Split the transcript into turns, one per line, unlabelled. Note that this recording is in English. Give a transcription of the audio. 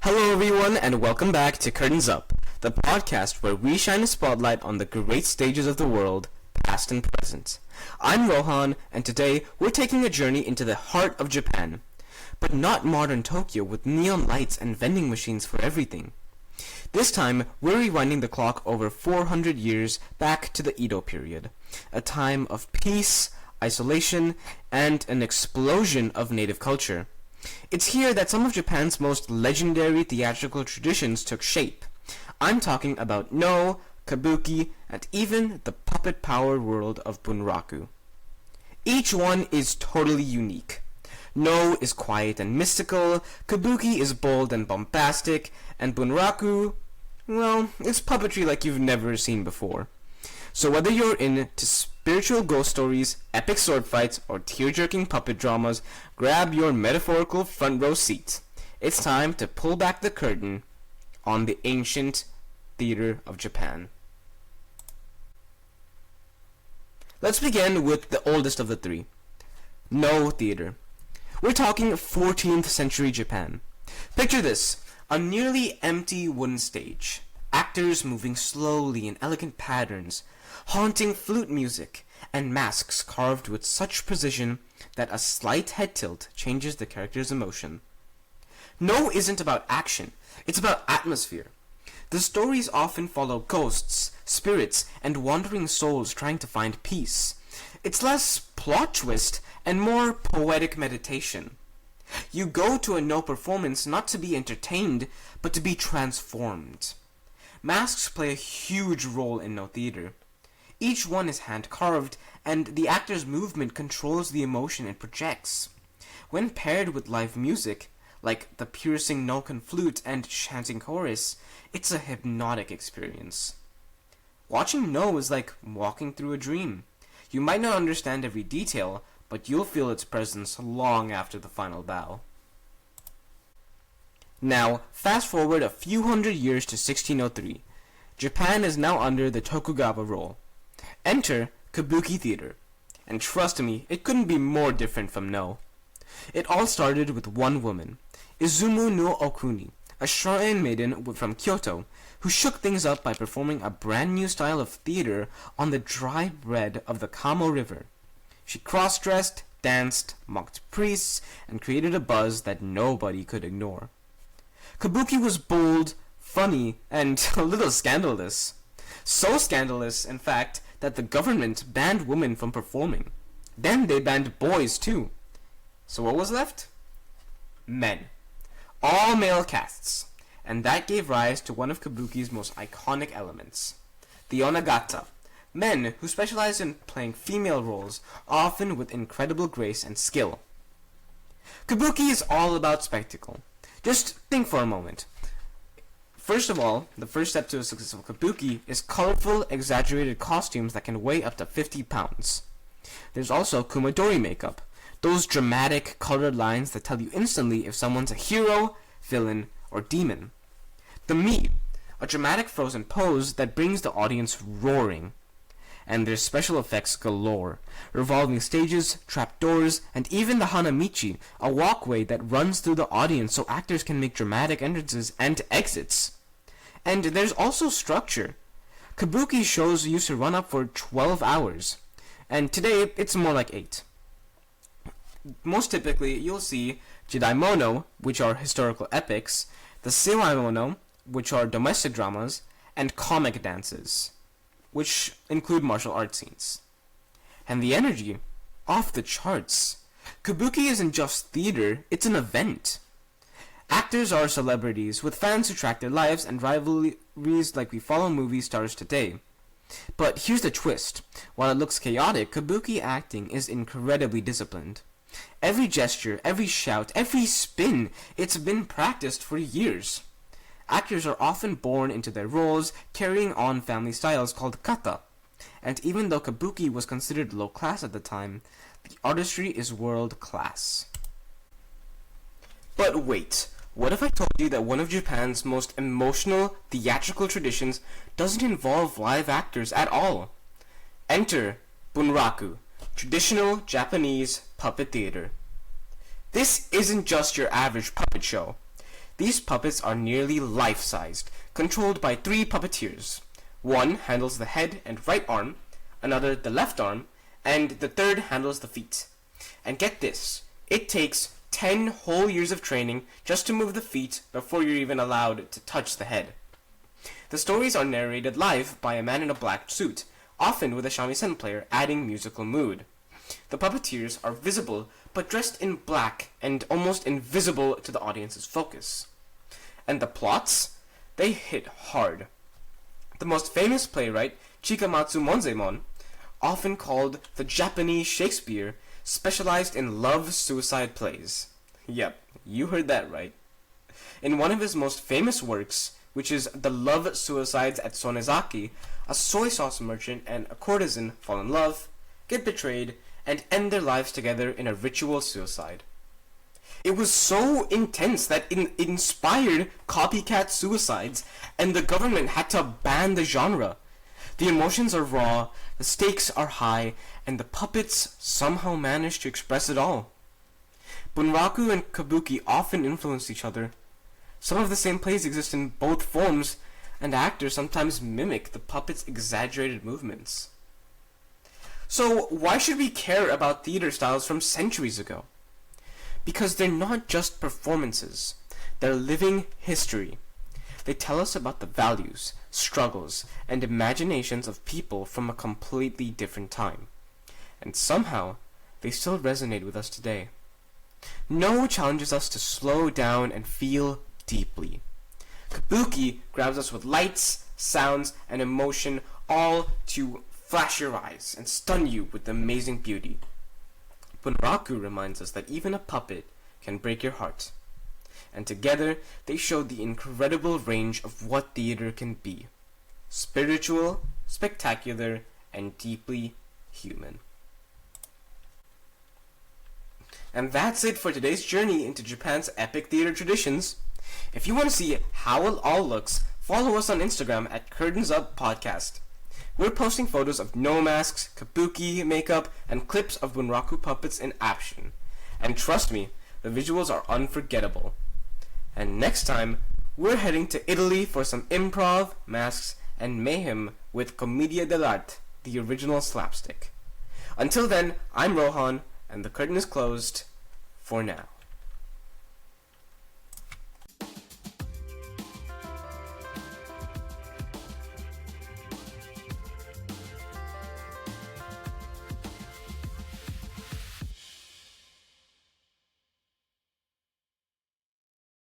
Hello everyone and welcome back to Curtains Up, the podcast where we shine a spotlight on the great stages of the world, past and present. I'm Rohan and today we're taking a journey into the heart of Japan. But not modern Tokyo with neon lights and vending machines for everything. This time we're rewinding the clock over 400 years back to the Edo period, a time of peace, isolation, and an explosion of native culture. It's here that some of Japan's most legendary theatrical traditions took shape. I'm talking about Noh, Kabuki, and even the puppet power world of Bunraku. Each one is totally unique. Noh is quiet and mystical, Kabuki is bold and bombastic, and Bunraku, well, it's puppetry like you've never seen before. So whether you're into spiritual ghost stories, epic sword fights, or tear-jerking puppet dramas, grab your metaphorical front row seat. It's time to pull back the curtain on the ancient theater of Japan. Let's begin with the oldest of the three, Noh Theatre. We're talking 14th century Japan. Picture this, a nearly empty wooden stage, actors moving slowly in elegant patterns, haunting flute music, and masks carved with such precision that a slight head tilt changes the character's emotion. Noh isn't about action, it's about atmosphere. The stories often follow ghosts, spirits, and wandering souls trying to find peace. It's less plot twist and more poetic meditation. You go to a Noh performance not to be entertained, but to be transformed. Masks play a huge role in Noh Theatre. Each one is hand-carved, and the actor's movement controls the emotion it projects. When paired with live music, like the piercing Noken flute and chanting chorus, it's a hypnotic experience. Watching Noh is like walking through a dream. You might not understand every detail, but you'll feel its presence long after the final bow. Now, fast forward a few hundred years to 1603. Japan is now under the Tokugawa rule. Enter Kabuki Theater. And trust me, it couldn't be more different from Noh. It all started with one woman, Izumo no Okuni, a shrine maiden from Kyoto, who shook things up by performing a brand new style of theater on the dry bed of the Kamo River. She cross-dressed, danced, mocked priests, and created a buzz that nobody could ignore. Kabuki was bold, funny, and a little scandalous. So scandalous, in fact, that the government banned women from performing. Then they banned boys too. So what was left? Men. All male casts. And that gave rise to one of Kabuki's most iconic elements, the onagata. Men who specialize in playing female roles, often with incredible grace and skill. Kabuki is all about spectacle. Just think for a moment. First of all, the first step to a successful Kabuki is colorful, exaggerated costumes that can weigh up to 50 pounds. There's also kumadori makeup, those dramatic, colored lines that tell you instantly if someone's a hero, villain, or demon. The Mi, a dramatic frozen pose that brings the audience roaring. And there's special effects galore, revolving stages, trapdoors, and even the Hanamichi, a walkway that runs through the audience so actors can make dramatic entrances and exits. And there's also structure. Kabuki shows used to run up for 12 hours, and today it's more like 8. Most typically, you'll see jidaimono, which are historical epics, the seiwaimono, which are domestic dramas, and comic dances, which include martial arts scenes. And the energy, off the charts. Kabuki isn't just theater, it's an event. Actors are celebrities, with fans who track their lives and rivalries like we follow movie stars today. But here's the twist. While it looks chaotic, Kabuki acting is incredibly disciplined. Every gesture, every shout, every spin, it's been practiced for years. Actors are often born into their roles, carrying on family styles called kata. And even though Kabuki was considered low class at the time, the artistry is world class. But wait, what if I told you that one of Japan's most emotional theatrical traditions doesn't involve live actors at all? Enter Bunraku, traditional Japanese puppet theater. This isn't just your average puppet show. These puppets are nearly life-sized, controlled by 3 puppeteers. One handles the head and right arm, another the left arm, and the third handles the feet. And get this, it takes 10 whole years of training just to move the feet before you're even allowed to touch the head. The stories are narrated live by a man in a black suit, often with a shamisen player adding musical mood. The puppeteers are visible but dressed in black and almost invisible to the audience's focus. And the plots? They hit hard. The most famous playwright, Chikamatsu Monzaemon, often called the Japanese Shakespeare, specialized in love-suicide plays. Yep, you heard that right. In one of his most famous works, which is The Love Suicides at Sonezaki, a soy sauce merchant and a courtesan fall in love, get betrayed, and end their lives together in a ritual suicide. It was so intense that it inspired copycat suicides, and the government had to ban the genre. The emotions are raw, the stakes are high, and the puppets somehow manage to express it all. Bunraku and Kabuki often influence each other. Some of the same plays exist in both forms, and actors sometimes mimic the puppets' exaggerated movements. So why should we care about theater styles from centuries ago? Because they're not just performances, they're living history. They tell us about the values, struggles, and imaginations of people from a completely different time. And somehow, they still resonate with us today. Noh challenges us to slow down and feel deeply. Kabuki grabs us with lights, sounds, and emotion, all to flash your eyes and stun you with amazing beauty. Bunraku reminds us that even a puppet can break your heart. And together, they show the incredible range of what theater can be. Spiritual, spectacular, and deeply human. And that's it for today's journey into Japan's epic theater traditions. If you want to see how it all looks, follow us on Instagram at Curtains Up Podcast. We're posting photos of Noh masks, Kabuki makeup, and clips of Bunraku puppets in action. And trust me, the visuals are unforgettable. And next time, we're heading to Italy for some improv, masks, and mayhem with Commedia dell'arte, the original slapstick. Until then, I'm Rohan, and the curtain is closed for now.